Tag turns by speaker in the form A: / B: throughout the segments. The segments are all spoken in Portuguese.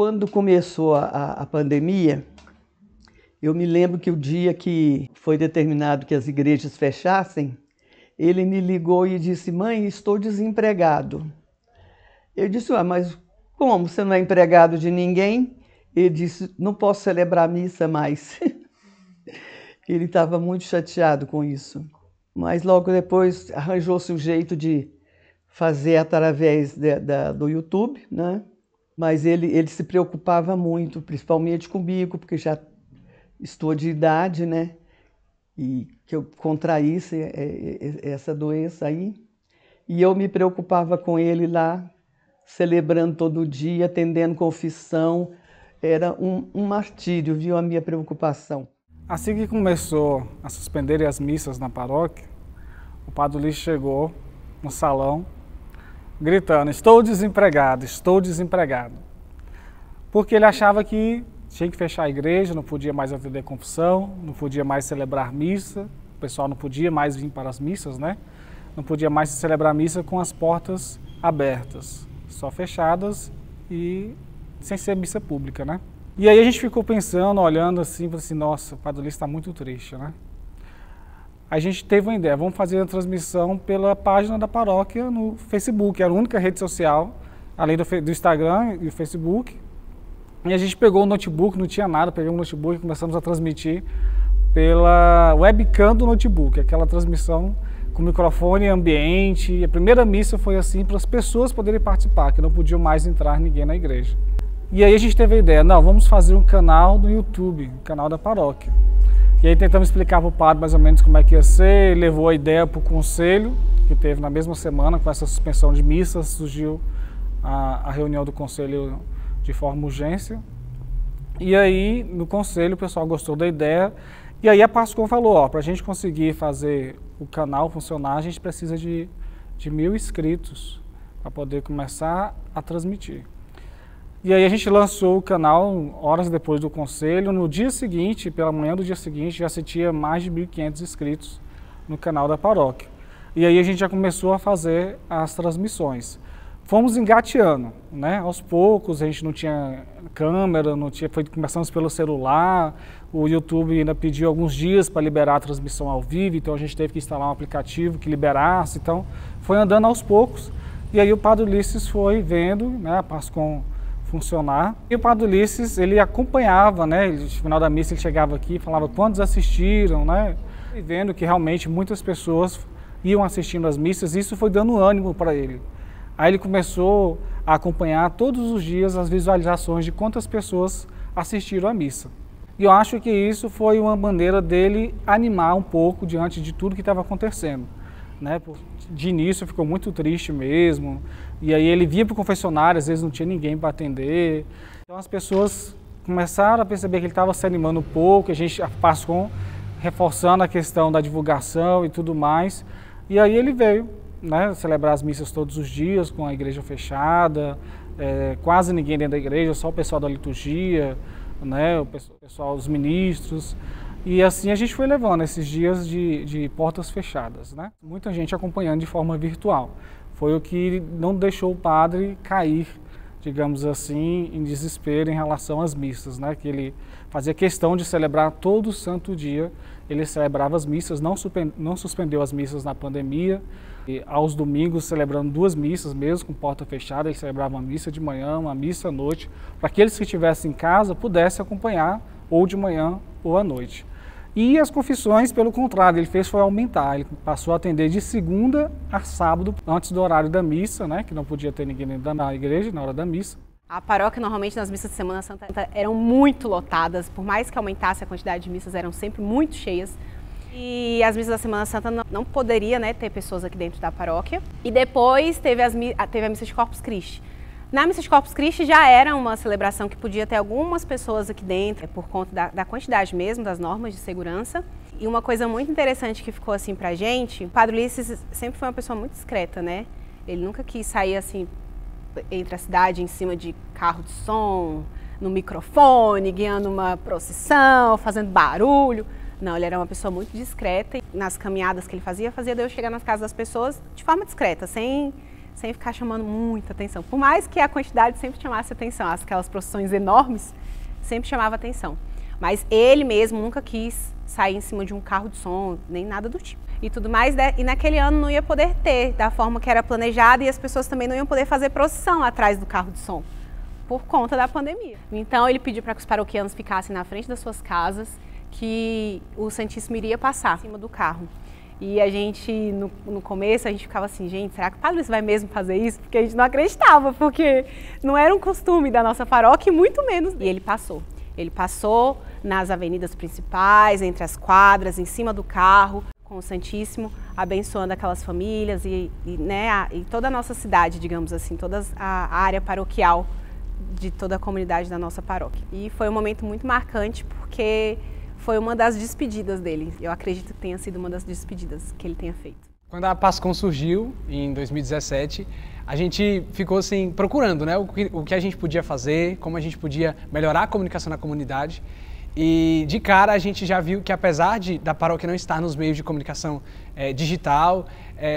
A: Quando começou a pandemia, eu me lembro que o dia que foi determinado que as igrejas fechassem, ele me ligou e disse: mãe, estou desempregado. Eu disse: mas como? Você não é empregado de ninguém? Ele disse: não posso celebrar missa mais. Ele estava muito chateado com isso. Mas logo depois arranjou-se um jeito de fazer através do YouTube, né? Mas ele se preocupava muito, principalmente comigo, porque já estou de idade, né? E que eu contraísse essa doença aí. E eu me preocupava com ele lá, celebrando todo dia, atendendo confissão. Era um martírio, viu, a minha preocupação.
B: Assim que começou a suspenderem as missas na paróquia, o Padre Ulisses chegou no salão, gritando: estou desempregado, estou desempregado. Porque ele achava que tinha que fechar a igreja, não podia mais atender confissão, não podia mais celebrar missa, o pessoal não podia mais vir para as missas, né? Não podia mais celebrar missa com as portas abertas, só fechadas e sem ser missa pública, né? E aí a gente ficou pensando, olhando assim, falou assim: nossa, o Padre Ulisses está muito triste, né? A gente teve uma ideia: vamos fazer a transmissão pela página da paróquia no Facebook, era a única rede social, além do Instagram e do Facebook. E a gente pegou o notebook, não tinha nada, pegamos o notebook e começamos a transmitir pela webcam do notebook, aquela transmissão com microfone ambiente. E a primeira missa foi assim, para as pessoas poderem participar, que não podiam mais entrar ninguém na igreja. E aí a gente teve a ideia: não, vamos fazer um canal no YouTube, um canal da paróquia. E aí tentamos explicar para o padre mais ou menos como é que ia ser, ele levou a ideia para o conselho, que teve na mesma semana, com essa suspensão de missas, surgiu a reunião do conselho de forma urgência. E aí, no conselho, o pessoal gostou da ideia. E aí a Pascom falou: para a gente conseguir fazer o canal funcionar, a gente precisa de 1000 inscritos para poder começar a transmitir. E aí a gente lançou o canal horas depois do conselho. No dia seguinte, pela manhã do dia seguinte, já se tinha mais de 1.500 inscritos no canal da paróquia. E aí a gente já começou a fazer as transmissões. Fomos engateando, né? Aos poucos, a gente não tinha câmera, começamos pelo celular, o YouTube ainda pediu alguns dias para liberar a transmissão ao vivo, então a gente teve que instalar um aplicativo que liberasse, então foi andando aos poucos. E aí o Padre Ulisses foi vendo, né, a Pascom funcionar. E o Padre Ulisses, ele acompanhava, né? No final da missa ele chegava aqui e falava quantos assistiram, né? E vendo que realmente muitas pessoas iam assistindo as missas, isso foi dando ânimo para ele. Aí ele começou a acompanhar todos os dias as visualizações de quantas pessoas assistiram à missa. E eu acho que isso foi uma maneira dele animar um pouco diante de tudo que estava acontecendo, né? De início ficou muito triste mesmo, e aí ele vinha para o confessionário, às vezes não tinha ninguém para atender. Então as pessoas começaram a perceber que ele estava se animando um pouco, a gente passou reforçando a questão da divulgação e tudo mais, e aí ele veio, né, celebrar as missas todos os dias com a igreja fechada, quase ninguém dentro da igreja, só o pessoal da liturgia, né, o pessoal, os ministros. E assim a gente foi levando esses dias de portas fechadas, né? Muita gente acompanhando de forma virtual. Foi o que não deixou o padre cair, digamos assim, em desespero em relação às missas, né? Que ele fazia questão de celebrar todo santo dia, ele celebrava as missas, não suspendeu as missas na pandemia. E aos domingos, celebrando 2 missas mesmo, com porta fechada, ele celebrava uma missa de manhã, uma missa à noite, para aqueles que estivessem em casa pudessem acompanhar ou de manhã ou à noite. E as confissões, pelo contrário, ele fez foi aumentar, ele passou a atender de segunda a sábado, antes do horário da missa, né, que não podia ter ninguém dentro da igreja na hora da missa.
C: A paróquia, normalmente, nas missas de Semana Santa eram muito lotadas, por mais que aumentasse a quantidade de missas, eram sempre muito cheias. E as missas da Semana Santa não poderia, né, ter pessoas aqui dentro da paróquia. E depois teve a missa de Corpus Christi. Na missa de Corpus Christi já era uma celebração que podia ter algumas pessoas aqui dentro, por conta da quantidade mesmo, das normas de segurança. E uma coisa muito interessante que ficou assim pra gente, o Padre Ulisses sempre foi uma pessoa muito discreta, né? Ele nunca quis sair assim entre a cidade em cima de carro de som, no microfone, guiando uma procissão, fazendo barulho. Não, ele era uma pessoa muito discreta. Nas caminhadas que ele fazia Deus chegar nas casas das pessoas de forma discreta, sem sem ficar chamando muita atenção. Por mais que a quantidade sempre chamasse atenção, aquelas procissões enormes sempre chamava atenção. Mas ele mesmo nunca quis sair em cima de um carro de som, nem nada do tipo. E tudo mais, e naquele ano não ia poder ter da forma que era planejada e as pessoas também não iam poder fazer procissão atrás do carro de som, por conta da pandemia. Então ele pediu para que os paroquianos ficassem na frente das suas casas, que o Santíssimo iria passar em cima do carro. E a gente, no começo, a gente ficava assim, gente, será que o Padre Ulisses vai mesmo fazer isso? Porque a gente não acreditava, porque não era um costume da nossa paróquia, e muito menos. E ele passou. Ele passou nas avenidas principais, entre as quadras, em cima do carro, com o Santíssimo, abençoando aquelas famílias e toda a nossa cidade, digamos assim, toda a área paroquial de toda a comunidade da nossa paróquia. E foi um momento muito marcante, porque foi uma das despedidas dele. Eu acredito que tenha sido uma das despedidas que ele tenha feito.
D: Quando a PASCOM surgiu, em 2017, a gente ficou assim, procurando, né, o que a gente podia fazer, como a gente podia melhorar a comunicação na comunidade. E de cara a gente já viu que, apesar da paróquia não estar nos meios de comunicação digital,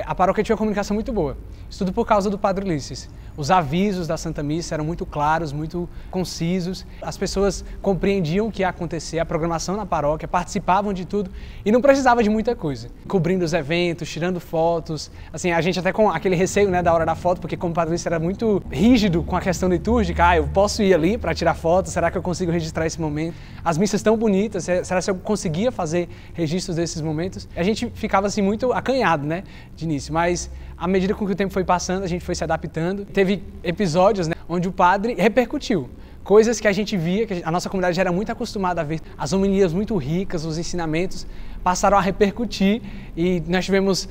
D: a paróquia tinha uma comunicação muito boa. Isso tudo por causa do Padre Ulisses. Os avisos da Santa Missa eram muito claros, muito concisos. As pessoas compreendiam o que ia acontecer, a programação na paróquia, participavam de tudo e não precisava de muita coisa. Cobrindo os eventos, tirando fotos. Assim, a gente até com aquele receio, né, da hora da foto, porque como o Padre Ulisses era muito rígido com a questão litúrgica, eu posso ir ali para tirar foto, será que eu consigo registrar esse momento? As missas tão bonitas, será que eu conseguia fazer registros desses momentos? A gente ficava assim muito acanhado, né, de início, mas à medida com que o tempo foi passando, a gente foi se adaptando. Teve episódios, né, onde o padre repercutiu. Coisas que a gente via, que a nossa comunidade já era muito acostumada a ver. As homilias muito ricas, os ensinamentos passaram a repercutir e nós tivemos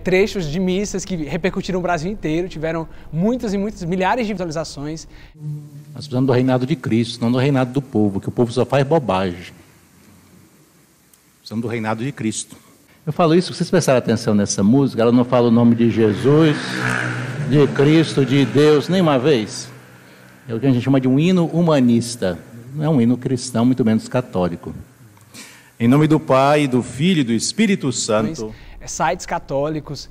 D: trechos de missas que repercutiram o Brasil inteiro, tiveram muitas e muitas, milhares de visualizações.
E: Nós precisamos do reinado de Cristo, não do reinado do povo, que o povo só faz bobagem. Precisamos do reinado de Cristo. Eu falo isso, vocês prestaram atenção nessa música, ela não fala o nome de Jesus, de Cristo, de Deus, nem uma vez. É o que a gente chama de um hino humanista, não é um hino cristão, muito menos católico. Em nome do Pai, do Filho e do Espírito Santo.
D: Sites católicos,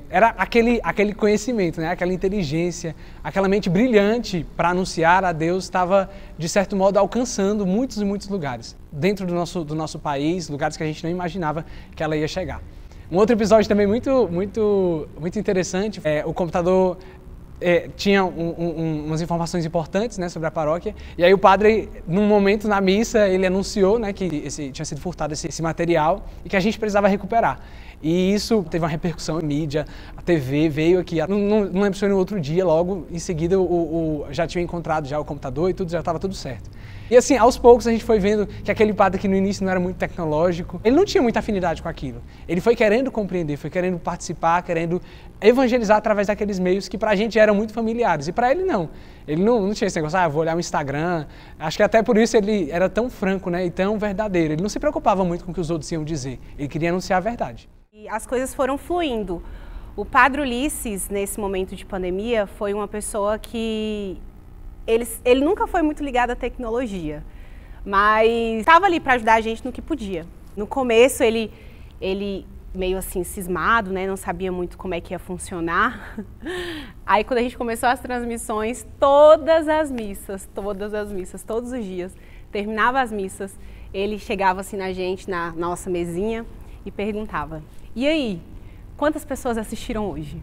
D: era aquele conhecimento, né? Aquela inteligência, aquela mente brilhante para anunciar a Deus estava, de certo modo, alcançando muitos e muitos lugares. Dentro do nosso país, lugares que a gente não imaginava que ela ia chegar. Um outro episódio também muito interessante, o computador tinha umas informações importantes, né, sobre a paróquia, e aí o padre, num momento na missa, ele anunciou, né, que tinha sido furtado esse material e que a gente precisava recuperar. E isso teve uma repercussão em mídia, a TV veio aqui, não lembro se foi no outro dia, logo em seguida já tinha encontrado já o computador e tudo, já estava tudo certo. E assim, aos poucos a gente foi vendo que aquele padre que no início não era muito tecnológico, ele não tinha muita afinidade com aquilo. Ele foi querendo compreender, foi querendo participar, querendo evangelizar através daqueles meios que pra gente eram muito familiares. E pra ele não. Ele não tinha esse negócio, vou olhar o Instagram. Acho que até por isso ele era tão franco, né, e tão verdadeiro. Ele não se preocupava muito com o que os outros iam dizer. Ele queria anunciar a verdade.
C: E as coisas foram fluindo. O Padre Ulisses, nesse momento de pandemia, foi uma pessoa que ele nunca foi muito ligado à tecnologia, mas estava ali para ajudar a gente no que podia. No começo ele meio assim cismado, né, não sabia muito como é que ia funcionar. Aí quando a gente começou as transmissões, todas as missas, todos os dias, terminava as missas, ele chegava assim na gente, na nossa mesinha e perguntava: e aí, quantas pessoas assistiram hoje?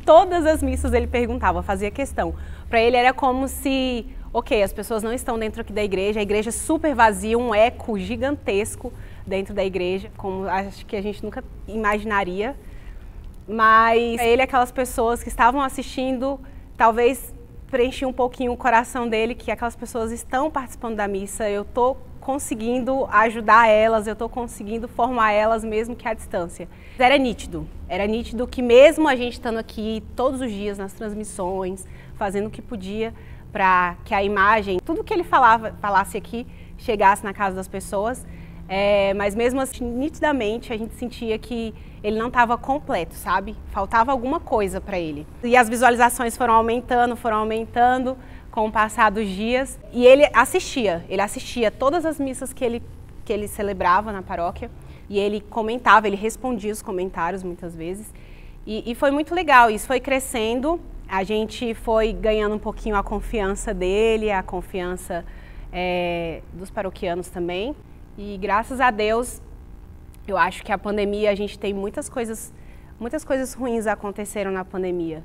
C: Todas as missas ele perguntava, fazia questão. Para ele era como se, ok, as pessoas não estão dentro aqui da igreja, a igreja super vazia, um eco gigantesco dentro da igreja, como acho que a gente nunca imaginaria. Mas para ele, aquelas pessoas que estavam assistindo, talvez preenchiam um pouquinho o coração dele, que aquelas pessoas estão participando da missa, eu estou conseguindo ajudar elas, eu estou conseguindo formar elas mesmo que à distância. Era nítido que mesmo a gente estando aqui todos os dias nas transmissões, fazendo o que podia para que a imagem, tudo que ele falasse aqui, chegasse na casa das pessoas, mas mesmo assim, nitidamente, a gente sentia que ele não estava completo, sabe? Faltava alguma coisa para ele. E as visualizações foram aumentando com o passar dos dias, e ele assistia todas as missas que ele celebrava na paróquia, e ele comentava, ele respondia os comentários muitas vezes, E foi muito legal, isso foi crescendo, a gente foi ganhando um pouquinho a confiança dele, a confiança dos paroquianos também. E graças a Deus, eu acho que a pandemia, a gente tem muitas coisas ruins aconteceram na pandemia.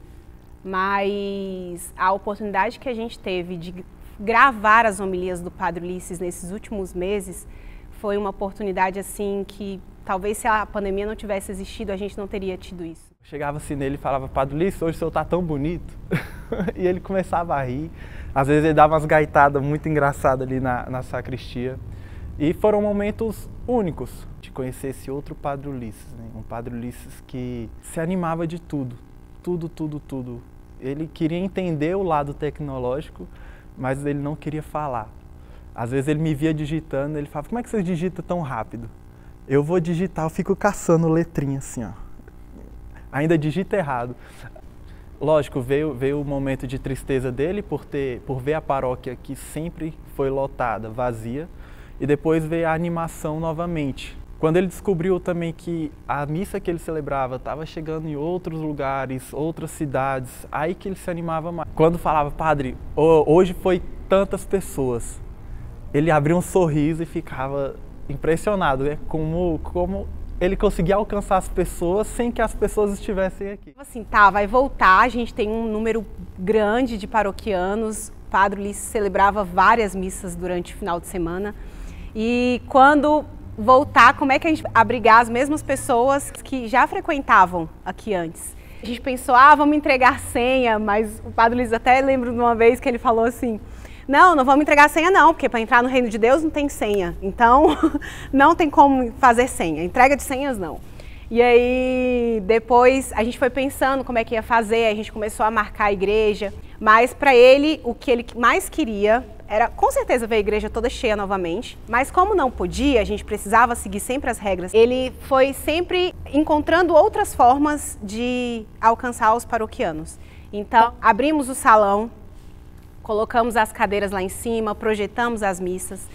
C: Mas a oportunidade que a gente teve de gravar as homilias do Padre Ulisses nesses últimos meses foi uma oportunidade assim que talvez se a pandemia não tivesse existido, a gente não teria tido isso.
F: Chegava assim nele e falava: Padre Ulisses, hoje o senhor tá tão bonito. E ele começava a rir. Às vezes ele dava umas gaitadas muito engraçadas ali na sacristia. E foram momentos únicos de conhecer esse outro Padre Ulisses, né? Um Padre Ulisses que se animava de tudo. Tudo. Ele queria entender o lado tecnológico, mas ele não queria falar. Às vezes ele me via digitando, ele falava: como é que você digita tão rápido? Eu vou digitar, eu fico caçando letrinha assim, ó. Ainda digita errado. Lógico, veio o momento de tristeza dele por ver a paróquia que sempre foi lotada, vazia, e depois veio a animação novamente. Quando ele descobriu também que a missa que ele celebrava estava chegando em outros lugares, outras cidades, aí que ele se animava mais. Quando falava: Padre, hoje foi tantas pessoas, ele abria um sorriso e ficava impressionado, né? Como ele conseguia alcançar as pessoas sem que as pessoas estivessem aqui.
C: Assim, tá, vai voltar, a gente tem um número grande de paroquianos, o Padre Ulisses celebrava várias missas durante o final de semana, e quando voltar, como é que a gente abrigar as mesmas pessoas que já frequentavam aqui antes? A gente pensou: vamos entregar senha, mas o Padre Ulisses, até lembro de uma vez que ele falou assim: não vamos entregar senha não, porque para entrar no reino de Deus não tem senha, então não tem como fazer senha, entrega de senhas não. E aí depois a gente foi pensando como é que ia fazer, a gente começou a marcar a igreja, mas para ele o que ele mais queria era com certeza ver a igreja toda cheia novamente, mas como não podia, a gente precisava seguir sempre as regras, ele foi sempre encontrando outras formas de alcançar os paroquianos. Então abrimos o salão, colocamos as cadeiras lá em cima, projetamos as missas,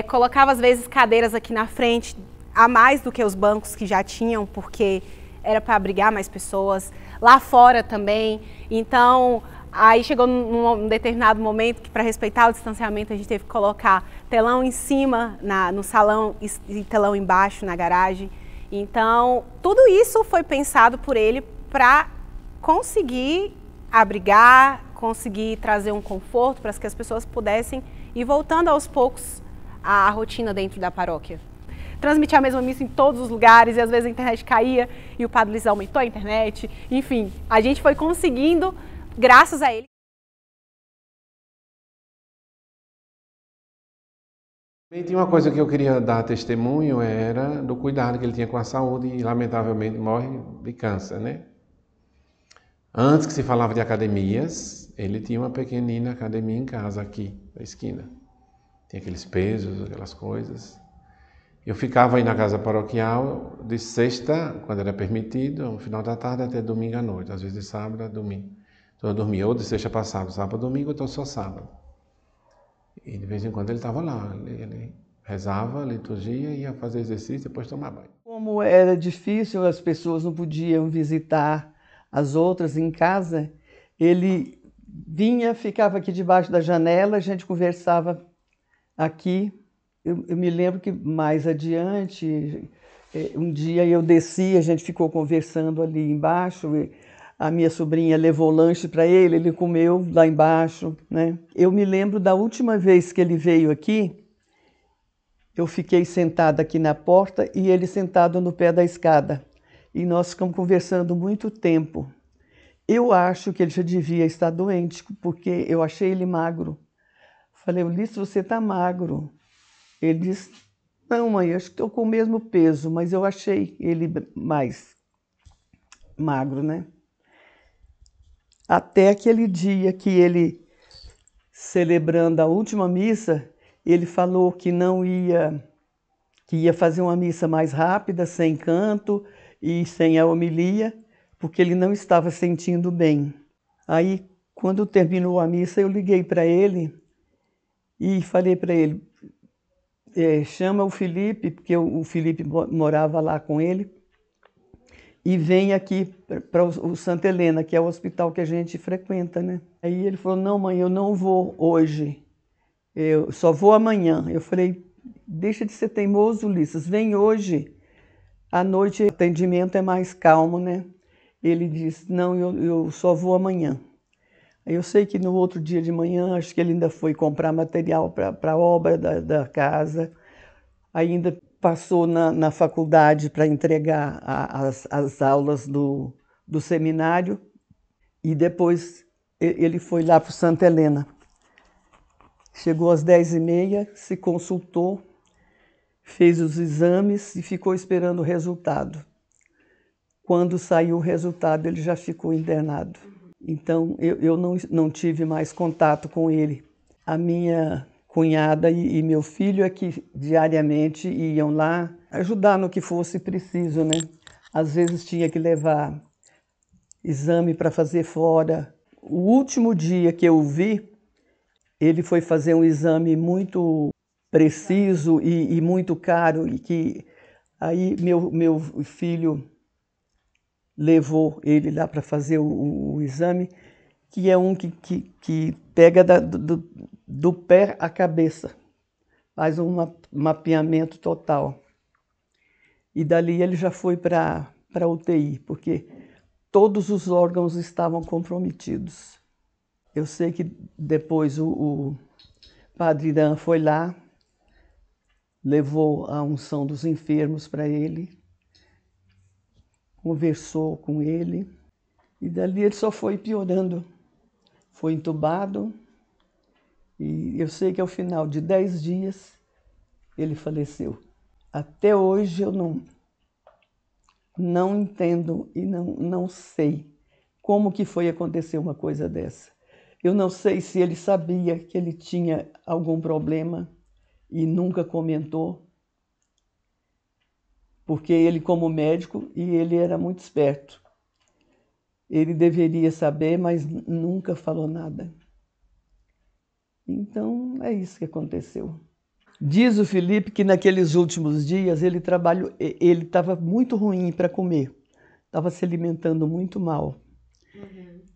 C: colocava às vezes cadeiras aqui na frente, a mais do que os bancos que já tinham, porque era para abrigar mais pessoas, lá fora também. Então, aí chegou num determinado momento que, para respeitar o distanciamento, a gente teve que colocar telão em cima no salão e telão embaixo na garagem. Então, tudo isso foi pensado por ele para conseguir abrigar, conseguir trazer um conforto para que as pessoas pudessem ir voltando aos poucos à rotina dentro da paróquia. Transmitir a mesma missa em todos os lugares, e às vezes a internet caía e o Padre Ulisses aumentou a internet. Enfim, a gente foi conseguindo, graças a ele.
G: Tinha uma coisa que eu queria dar testemunho, era do cuidado que ele tinha com a saúde, e lamentavelmente morre de câncer, né? Antes que se falava de academias, ele tinha uma pequenina academia em casa aqui, na esquina. Tinha aqueles pesos, aquelas coisas. Eu ficava aí na casa paroquial de sexta, quando era permitido, no final da tarde até domingo à noite, às vezes de sábado a domingo. Então eu dormia ou de sexta para sábado, sábado a domingo, então só sábado. E de vez em quando ele estava lá, ele rezava, liturgia, ia fazer exercício, depois tomar banho.
A: Como era difícil, as pessoas não podiam visitar as outras em casa, ele vinha, ficava aqui debaixo da janela, a gente conversava aqui. Eu me lembro que mais adiante, um dia eu desci, a gente ficou conversando ali embaixo, a minha sobrinha levou lanche para ele comeu lá embaixo, né? Eu me lembro da última vez que ele veio aqui, eu fiquei sentada aqui na porta e ele sentado no pé da escada. E nós ficamos conversando muito tempo. Eu acho que ele já devia estar doente, porque eu achei ele magro. Falei: Ulisses, você está magro. Ele disse: não, mãe, acho que estou com o mesmo peso, mas eu achei ele mais magro, né? Até aquele dia que ele, celebrando a última missa, ele falou que que ia fazer uma missa mais rápida, sem canto e sem a homilia, porque ele não estava sentindo bem. Aí, quando terminou a missa, eu liguei para ele e falei para ele: chama o Felipe, porque o Felipe morava lá com ele, e vem aqui para o Santa Helena, que é o hospital que a gente frequenta, né? Aí ele falou, não, mãe, eu não vou hoje, eu só vou amanhã. Eu falei, deixa de ser teimoso, Ulisses, vem hoje. À noite o atendimento é mais calmo, né? Ele disse, não, eu só vou amanhã. Eu sei que no outro dia de manhã, acho que ele ainda foi comprar material para a obra da casa, ainda passou na faculdade para entregar as aulas do seminário e depois ele foi lá para o Santa Helena. Chegou às 10h30, se consultou, fez os exames e ficou esperando o resultado. Quando saiu o resultado, ele já ficou internado. Então, eu não tive mais contato com ele. A minha cunhada e meu filho é que diariamente iam lá ajudar no que fosse preciso, né? Às vezes tinha que levar exame para fazer fora. O último dia que eu o vi, ele foi fazer um exame muito preciso e muito caro, e que aí meu filho levou ele lá para fazer o exame, que é um que pega do pé à cabeça, faz um mapeamento total. E dali ele já foi para a UTI, porque todos os órgãos estavam comprometidos. Eu sei que depois o padre Irã foi lá, levou a unção dos enfermos para ele, conversou com ele, e dali ele só foi piorando. Foi entubado, e eu sei que ao final de 10 dias ele faleceu. Até hoje eu não entendo e não sei como que foi acontecer uma coisa dessa. Eu não sei se ele sabia que ele tinha algum problema e nunca comentou, porque ele, como médico, e ele era muito esperto, ele deveria saber, mas nunca falou nada. Então, é isso que aconteceu. Diz o Felipe que naqueles últimos dias ele estava muito ruim para comer, estava se alimentando muito mal.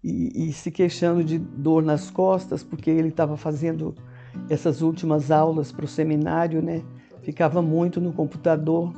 A: E se queixando de dor nas costas, porque ele estava fazendo essas últimas aulas para o seminário, né? Ficava muito no computador.